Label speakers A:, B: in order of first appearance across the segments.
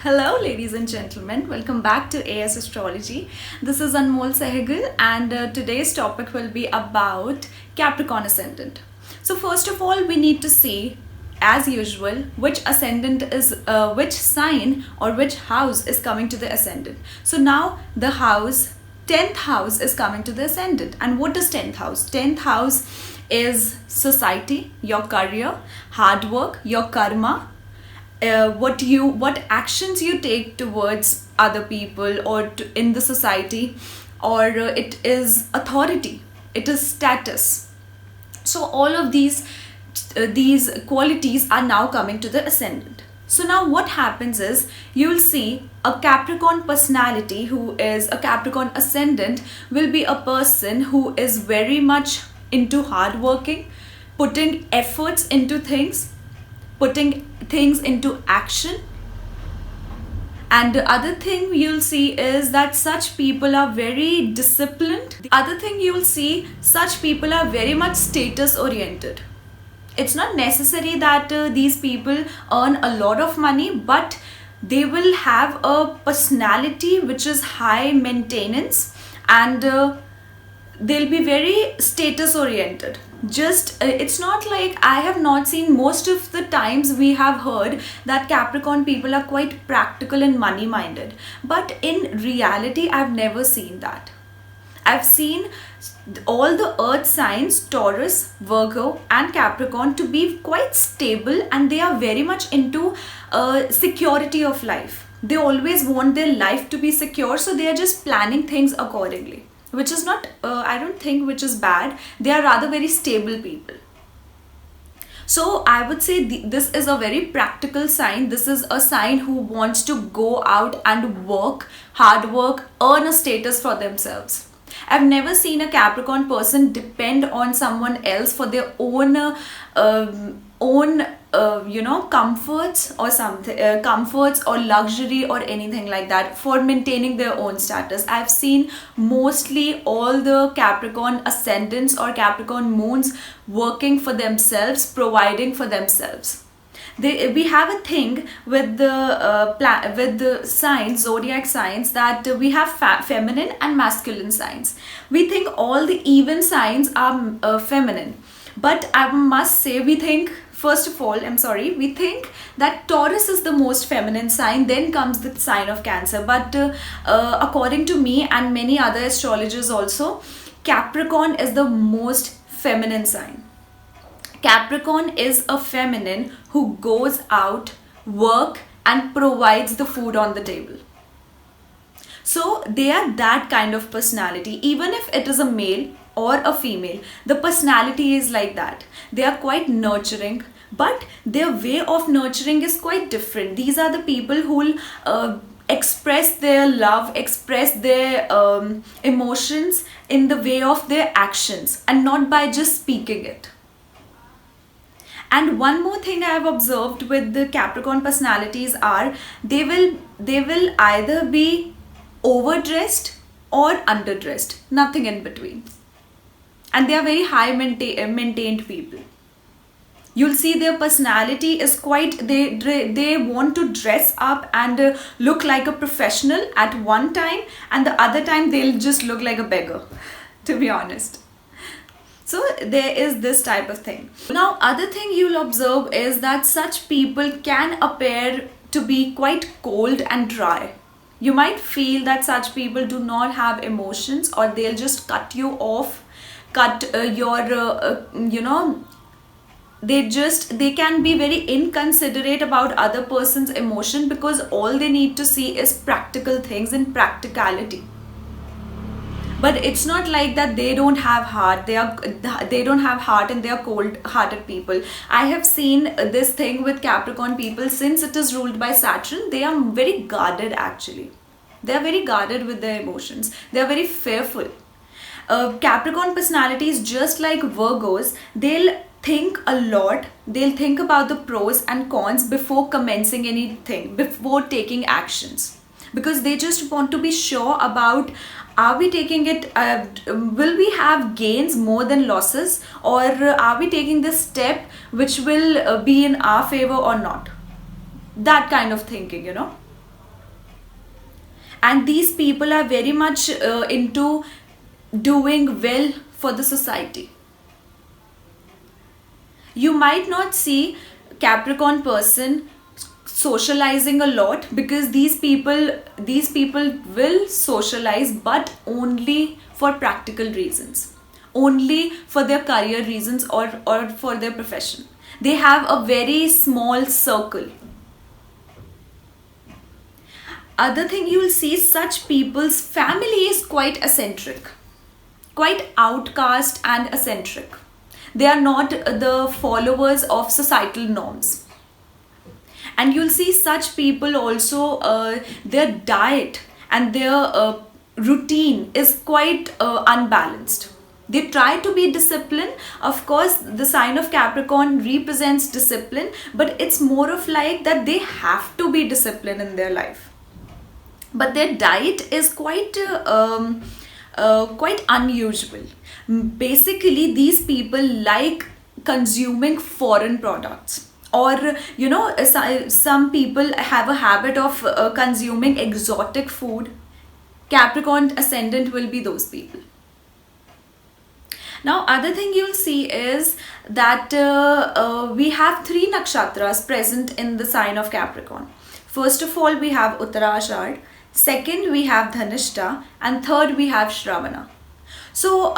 A: Hello, ladies and gentlemen. Welcome back to AS Astrology. This is Anmol Sehgal, and today's topic will be about Capricorn Ascendant. So, first of all, we need to see, as usual, which ascendant is, which sign or which house is coming to the ascendant. So, now the house, 10th house, is coming to the ascendant. And what is 10th house? 10th house is society, your career, hard work, your karma, what actions you take towards other people or in the society, or it is authority, it is status. So all of these qualities are now coming to the ascendant. So now what happens is, you will see a Capricorn personality who is a Capricorn ascendant will be a person who is very much into hard working, putting efforts into things, putting things into action. And the other thing you'll see is that such people are very disciplined. The other thing you'll see, such people are very much status oriented. It's not necessary that these people earn a lot of money, but they will have a personality which is high maintenance, and they'll be very status oriented. Just it's not like, I have not seen, most of the times we have heard that Capricorn people are quite practical and money minded, but in reality I've never seen that. I've seen all the earth signs, Taurus, Virgo and Capricorn, to be quite stable, and they are very much into security of life. They always want their life to be secure, so they are just planning things accordingly, which is not, I don't think, which is bad. They are rather very stable people. So I would say this is a very practical sign. This is a sign who wants to go out and work, hard work, earn a status for themselves. I've never seen a Capricorn person depend on someone else for their own comforts or something, comforts or luxury or anything like that, for maintaining their own status. I've seen mostly all the Capricorn ascendants or Capricorn moons working for themselves, providing for themselves. We have a thing with the signs, zodiac signs, that we have feminine and masculine signs. We think all the even signs are feminine, but I must say, we think, first of all, we think that Taurus is the most feminine sign, then comes the sign of Cancer. But according to me and many other astrologers also, Capricorn is the most feminine sign. Capricorn is a feminine who goes out, work and provides the food on the table. So they are that kind of personality. Even if it is a male or a female, the personality is like that. They are quite nurturing, but their way of nurturing is quite different. These are the people who will express their love, express their emotions in the way of their actions, and not by just speaking it. And one more thing I have observed with the Capricorn personalities are, they will either be overdressed or underdressed, nothing in between. And they are very high maintained people. You'll see their personality is quite, they want to dress up and look like a professional at one time, and the other time they'll just look like a beggar, to be honest. So there is this type of thing. Now, other thing you'll observe is that such people can appear to be quite cold and dry. You might feel that such people do not have emotions, or they'll just cut you off, they can be very inconsiderate about other person's emotion, because all they need to see is practical things and practicality. But it's not like that they don't have heart. They don't have heart and they are cold-hearted people. I have seen this thing with Capricorn people, since it is ruled by Saturn. They are very guarded actually. They are very guarded with their emotions. They are very fearful. Capricorn personalities, just like Virgos, they'll think a lot. They'll think about the pros and cons before commencing anything, before taking actions, because they just want to be sure about, are we taking it, will we have gains more than losses, or are we taking this step which will be in our favor or not. That kind of thinking, and these people are very much into doing well for the society. You might not see Capricorn person socializing a lot, because these people will socialize, but only for practical reasons, only for their career reasons, or for their profession. They have a very small circle. Other thing, you will see such people's family is quite eccentric, quite outcast and eccentric. They are not the followers of societal norms. And you'll see such people also, their diet and their routine is quite unbalanced. They try to be disciplined. Of course, the sign of Capricorn represents discipline, but it's more of like that they have to be disciplined in their life. But their diet is quite unusual. Basically, these people like consuming foreign products, or some people have a habit of consuming exotic food. Capricorn ascendant will be those people. Now, other thing you'll see is that we have three nakshatras present in the sign of Capricorn. First of all, we have Uttarashad. Second, we have Dhanishta, and third, we have Shravana. So,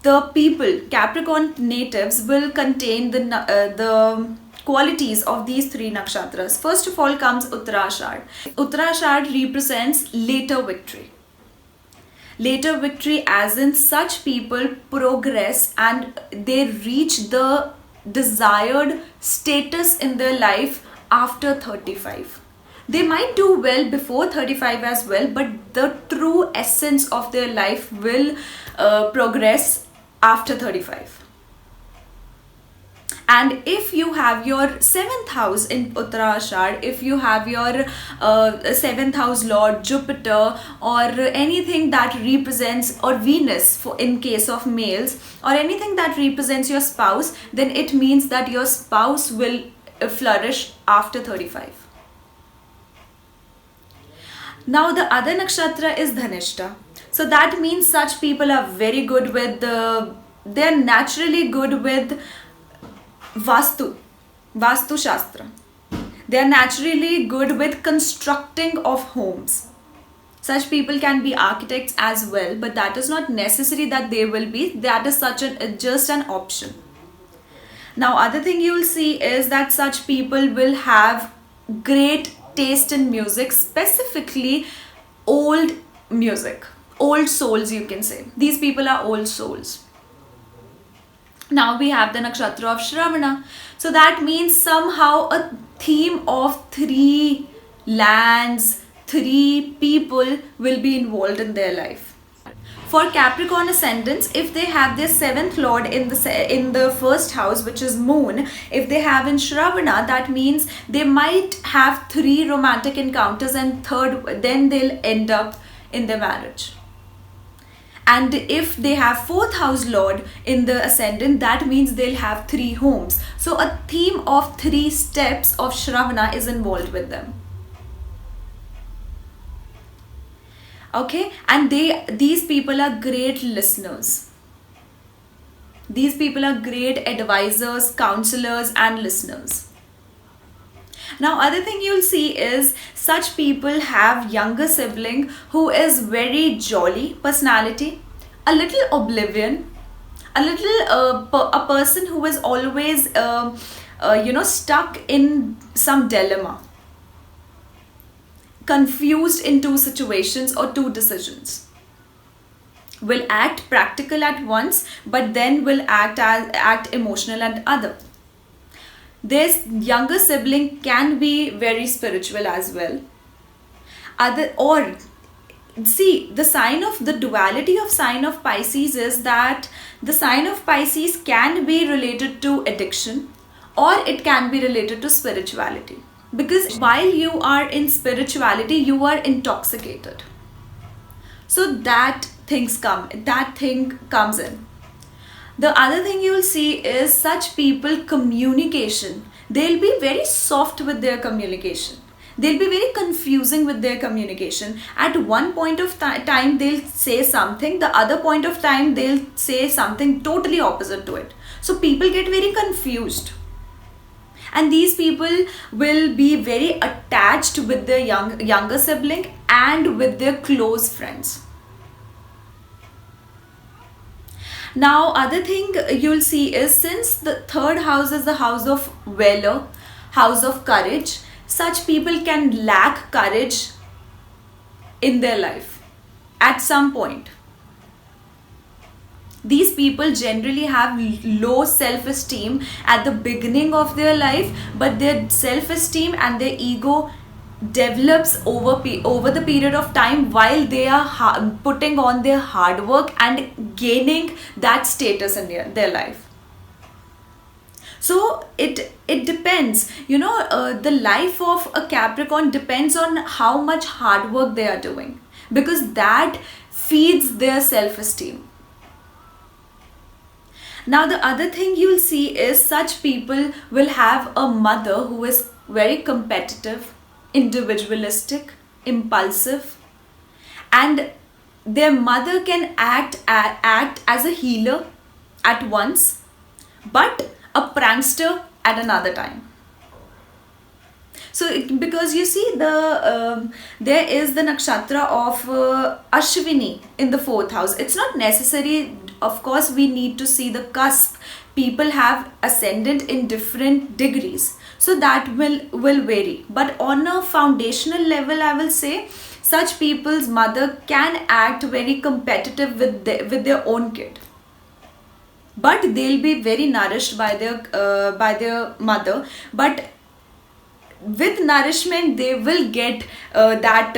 A: the people, Capricorn natives, will contain the qualities of these three nakshatras. First of all comes Uttarashad. Uttarashad represents later victory. Later victory, as in such people progress and they reach the desired status in their life after 35. They might do well before 35 as well, but the true essence of their life will progress after 35. And if you have your 7th house in Uttarashad, if you have your 7th house lord Jupiter, or anything that represents, or Venus for in case of males, or anything that represents your spouse, then it means that your spouse will flourish after 35. Now the other nakshatra is Dhanishta. So that means such people are very good with they are naturally good with Vastu Shastra. They are naturally good with constructing of homes. Such people can be architects as well, but that is not necessary that they will be. That is just an option. Now, other thing you will see is that such people will have great taste in music, specifically old music, old souls, you can say. These people are old souls. Now we have the nakshatra of Shravana. So that means somehow a theme of 3 lands, 3 people will be involved in their life. For Capricorn ascendants, if they have their 7th lord in the first house, which is Moon, if they have in Shravana, that means they might have 3 romantic encounters, and then they'll end up in their marriage. And if they have 4th house lord in the ascendant, that means they'll have 3 homes. So a theme of 3 steps of Shravana is involved with them. Okay, and these people are great listeners. These people are great advisors, counselors, and listeners. Now, other thing you'll see is such people have younger sibling who is very jolly personality, a little oblivion, a little a person who is always stuck in some dilemma, confused in 2 situations or 2 decisions. Will act practical at once, but then will act emotional at other. This younger sibling can be very spiritual as well. The sign of the duality of sign of Pisces is that the sign of Pisces can be related to addiction, or it can be related to spirituality. Because while you are in spirituality, you are intoxicated. So that thing comes in. The other thing you will see is such people communication. They'll be very soft with their communication. They'll be very confusing with their communication. At one point of time they'll say something, the other point of time they'll say something totally opposite to it. So people get very confused, and these people will be very attached with their younger sibling and with their close friends. Now, other thing you'll see is, since the third house is the house of valor, house of courage, such people can lack courage in their life at some point. These people generally have low self-esteem at the beginning of their life, but their self-esteem and their ego develops over the period of time while they are putting on their hard work and gaining that status in their life. So it depends, the life of a Capricorn depends on how much hard work they are doing, because that feeds their self-esteem. Now, the other thing you'll see is, such people will have a mother who is very competitive, individualistic, impulsive, and their mother can act as a healer at once, but a prankster at another time. So, because you see, there is the nakshatra of Ashwini in the 4th house. It's not necessary, of course, we need to see the cusp. People have ascendant in different degrees, so that will vary. But on a foundational level, I will say, such people's mother can act very competitive with their own kid, but they'll be very nourished by their mother. But with nourishment they will get that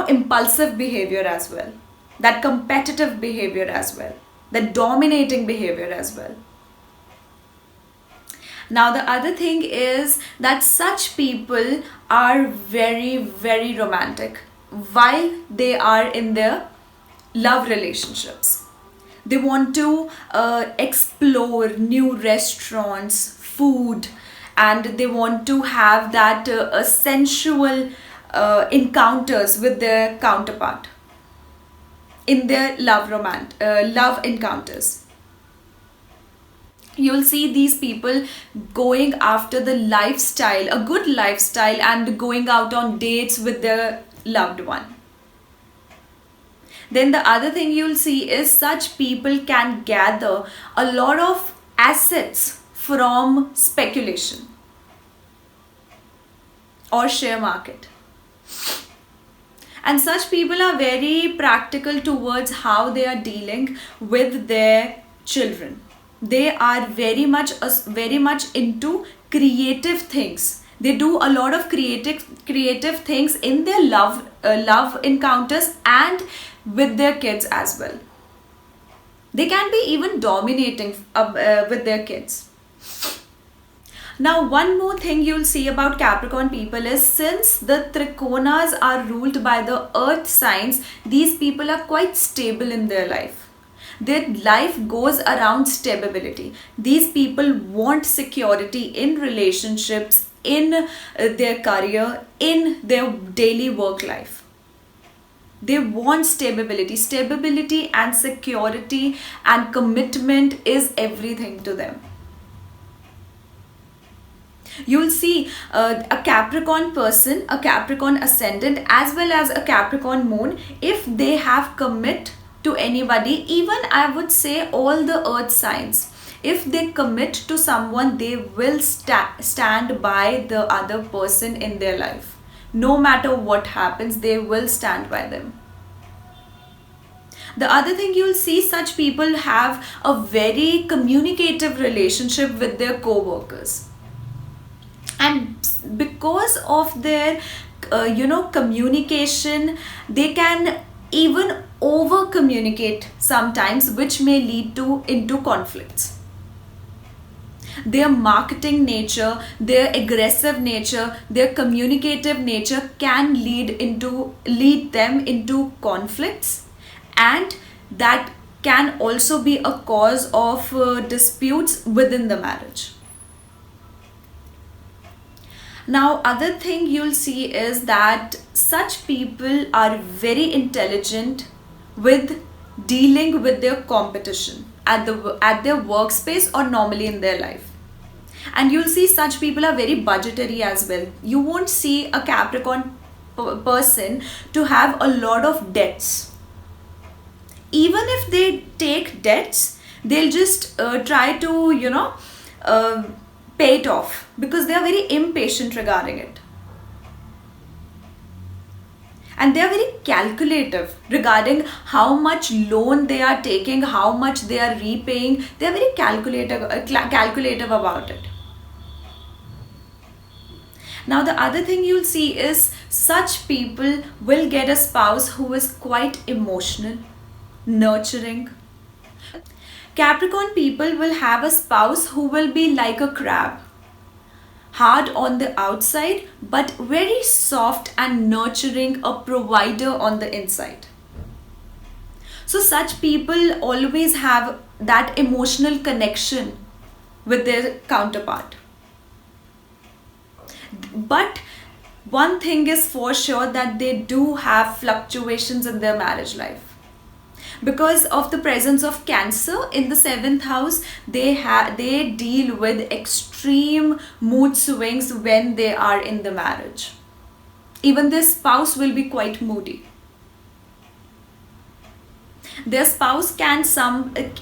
A: impulsive behavior as well, that competitive behavior as well, that dominating behavior as well. Now, the other thing is that such people are very, very romantic while they are in their love relationships. They want to explore new restaurants, food, and they want to have that sensual encounters with their counterpart in their love encounters. You'll see these people going after the lifestyle, a good lifestyle, and going out on dates with their loved one. Then the other thing you'll see is, such people can gather a lot of assets from speculation or share market. And such people are very practical towards how they are dealing with their children. They are very much into creative things. They do a lot of creative things in their love encounters and with their kids as well. They can be even dominating with their kids. Now, one more thing you'll see about Capricorn people is, since the Trikonas are ruled by the earth signs, these people are quite stable in their life. Their life goes around stability. These people want security in relationships, in their career, in their daily work life. They want stability. Stability and security and commitment is everything to them. You'll see a Capricorn person, a Capricorn ascendant, as well as a Capricorn moon, if they have commit to anybody, even I would say all the earth signs, if they commit to someone, they will stand by the other person in their life. No matter what happens, they will stand by them. The other thing you'll see, such people have a very communicative relationship with their co-workers. And because of their communication, they can even over communicate sometimes, which may lead into conflicts. Their marketing nature, their aggressive nature, their communicative nature can lead them into conflicts, and that can also be a cause of disputes within the marriage. Now, other thing you'll see is that such people are very intelligent with dealing with their competition at their workspace or normally in their life. And you'll see such people are very budgetary as well. You won't see a Capricorn person to have a lot of debts. Even if they take debts, they'll just try to uh, pay it off because they are very impatient regarding it, and they are very calculative regarding how much loan they are taking, how much they are repaying. They are very calculative about it. Now, the other thing you'll see is such people will get a spouse who is quite emotional, nurturing. Capricorn people will have a spouse who will be like a crab, hard on the outside but very soft and nurturing, a provider on the inside. So such people always have that emotional connection with their counterpart. But one thing is for sure, that they do have fluctuations in their marriage life. Because of the presence of Cancer in the 7th house, they deal with extreme mood swings when they are in the marriage. Even their spouse will be quite moody. Their spouse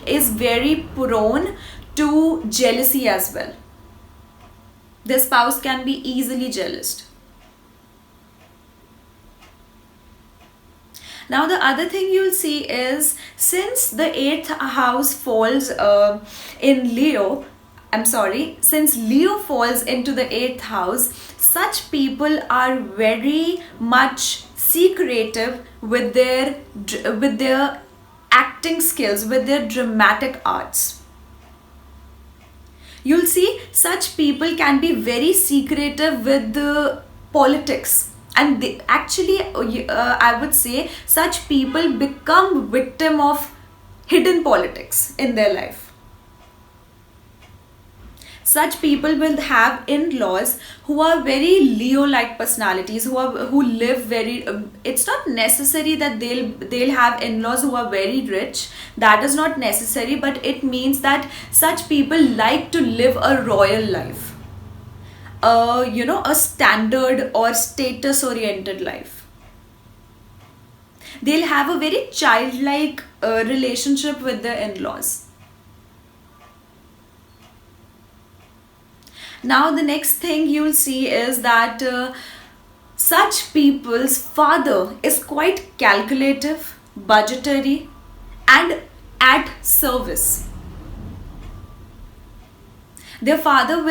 A: is very prone to jealousy as well. Their spouse can be easily jealous. Now, the other thing you'll see is, since the 8th house falls since Leo falls into the 8th house, such people are very much secretive with their acting skills, with their dramatic arts. You'll see such people can be very secretive with the politics, and I would say such people become victim of hidden politics in their life. Such people will have in-laws who are very Leo-like personalities, who live very. It's not necessary that they'll have in-laws who are very rich. That is not necessary, but it means that such people like to live a royal life, a standard or status-oriented life. They'll have a very childlike relationship with their in-laws. Now, the next thing you'll see is that such people's father is quite calculative, budgetary, and at service. Their father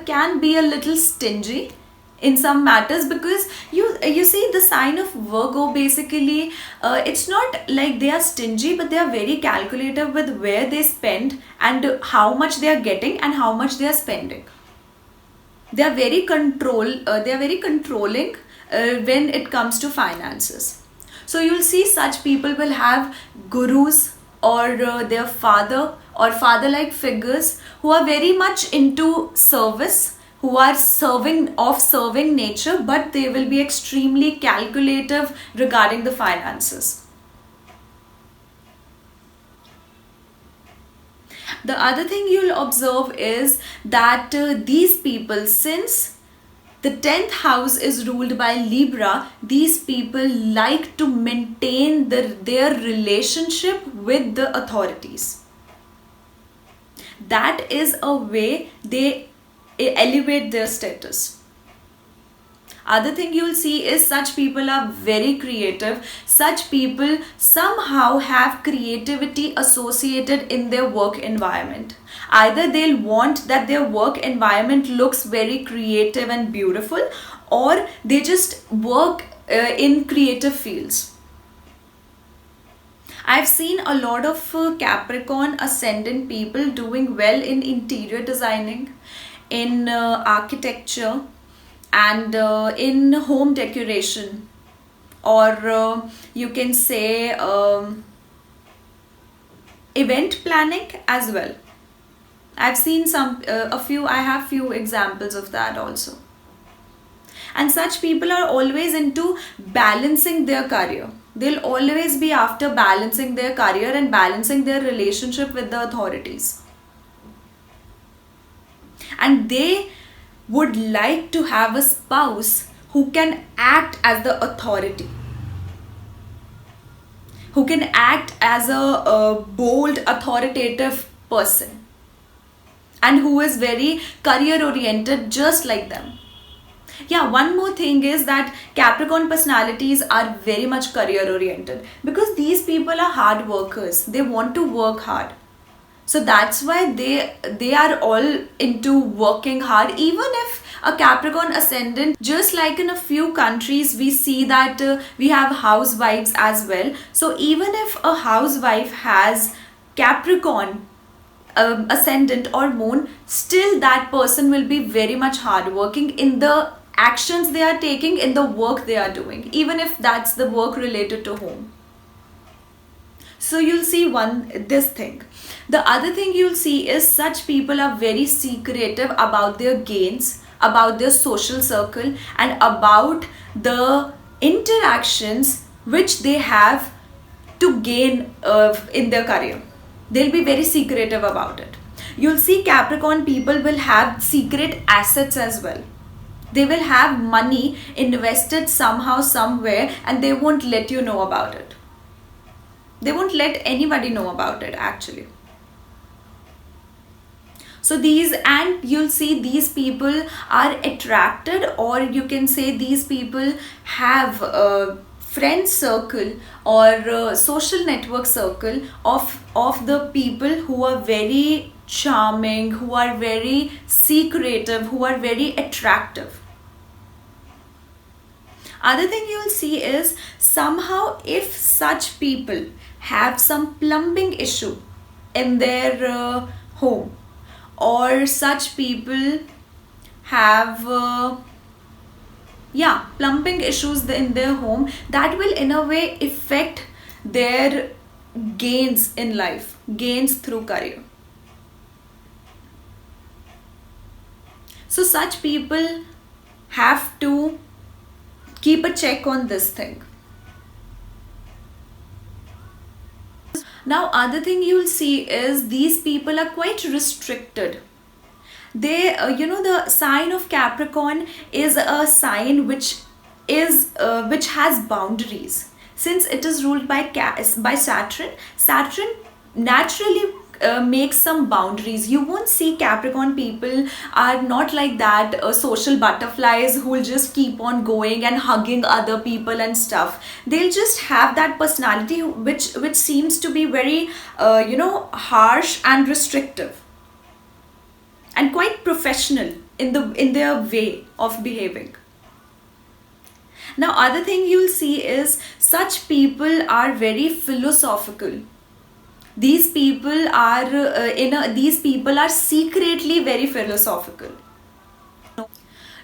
A: can be a little stingy in some matters, because you see the sign of Virgo, basically it's not like they are stingy, but they are very calculative with where they spend and how much they are getting and how much they are spending. They are very controlling when it comes to finances. So you'll see such people will have gurus or their father or father-like figures who are very much into service, who are serving nature, but they will be extremely calculative regarding the finances. The other thing you'll observe is that these people, since the 10th house is ruled by Libra, these people like to maintain their relationship with the authorities. That is a way they elevate their status. Other thing you'll see is such people are very creative. Such people somehow have creativity associated in their work environment. Either they'll want that their work environment looks very creative and beautiful, or they just work in creative fields. I've seen a lot of Capricorn ascendant people doing well in interior designing, in architecture, and in home decoration, or you can say event planning as well. I've seen I have few examples of that also. And such people are always into balancing their career. They'll always be after balancing their career and balancing their relationship with the authorities. And they would like to have a spouse who can act as the authority, who can act as a bold, authoritative person, and who is very career oriented, just like them. Yeah, one more thing is that Capricorn personalities are very much career oriented because these people are hard workers. They want to work hard. So that's why they are all into working hard. Even if a Capricorn ascendant, just like in a few countries we see that we have housewives as well. So even if a housewife has Capricorn ascendant or moon, still that person will be very much hardworking in the actions they are taking, in the work they are doing, even if that's the work related to home. So you'll see this thing. The other thing you'll see is such people are very secretive about their gains, about their social circle, and about the interactions which they have to gain in their career. They'll be very secretive about it. You'll see Capricorn people will have secret assets as well. They will have money invested somehow, somewhere, and they won't let you know about it. They won't let anybody know about it actually. So you'll see these people are attracted, or you can say these people have a friend circle or a social network circle of the people who are very charming, who are very secretive, who are very attractive. Other thing you'll see is somehow if such people have some plumbing issue in their home, or such people have plumbing issues in their home, that will in a way affect their gains in life, gains through career. So such people have to keep a check on this thing. Now other thing you'll see is these people are quite restricted. They the sign of Capricorn is a sign which has boundaries. Since it is ruled by Saturn naturally makes some boundaries. You won't see Capricorn people are not like that social butterflies who will just keep on going and hugging other people and stuff. They'll just have that personality which seems to be very harsh and restrictive and quite professional in their way of behaving. Now other thing you'll see is such people are very philosophical. These people are secretly very philosophical.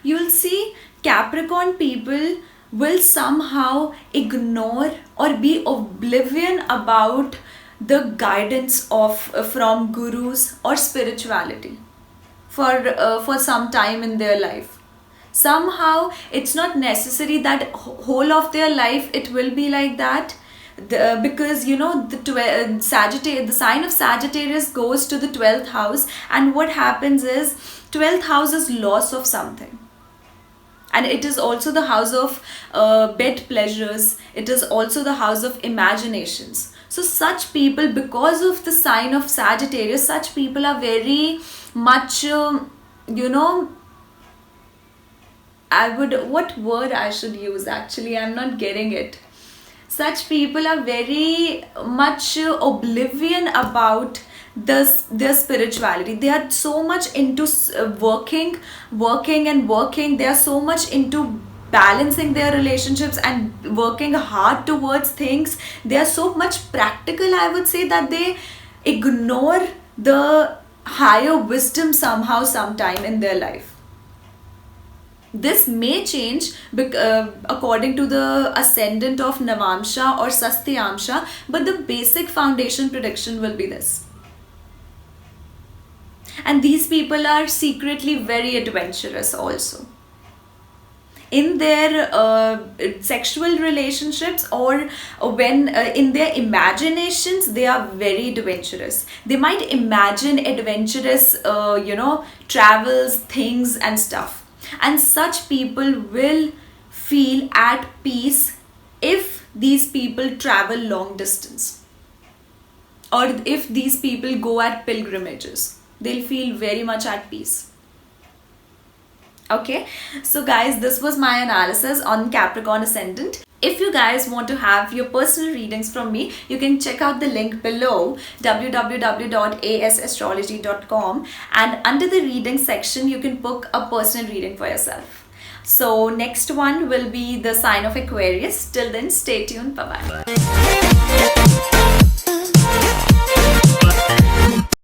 A: You'll see Capricorn people will somehow ignore or be oblivion about the guidance of from gurus or spirituality for some time in their life. Somehow it's not necessary that whole of their life it will be like that. Because the sign of Sagittarius goes to the 12th house, and what happens is 12th house is loss of something, and it is also the house of bed pleasures. It is also the house of imaginations. So such people, because of the sign of Sagittarius, such people are very much what word I should use, actually I'm not getting it. Such people are very much oblivion about their spirituality. They are so much into working. They are so much into balancing their relationships and working hard towards things. They are so much practical, I would say, that they ignore the higher wisdom sometime in their life. This may change according to the ascendant of Navamsha or Sastyamsha, but the basic foundation prediction will be this. And these people are secretly very adventurous also. In their sexual relationships, or when in their imaginations, they are very adventurous. They might imagine adventurous travels, things and stuff. And such people will feel at peace if these people travel long distance, or if these people go at pilgrimages. They'll feel very much at peace. Okay, so guys, this was my analysis on Capricorn ascendant. If you guys want to have your personal readings from me, you can check out the link below, www.asastrology.com, and under the reading section you can book a personal reading for yourself. So next one will be the sign of Aquarius. Till then, stay tuned. Bye bye.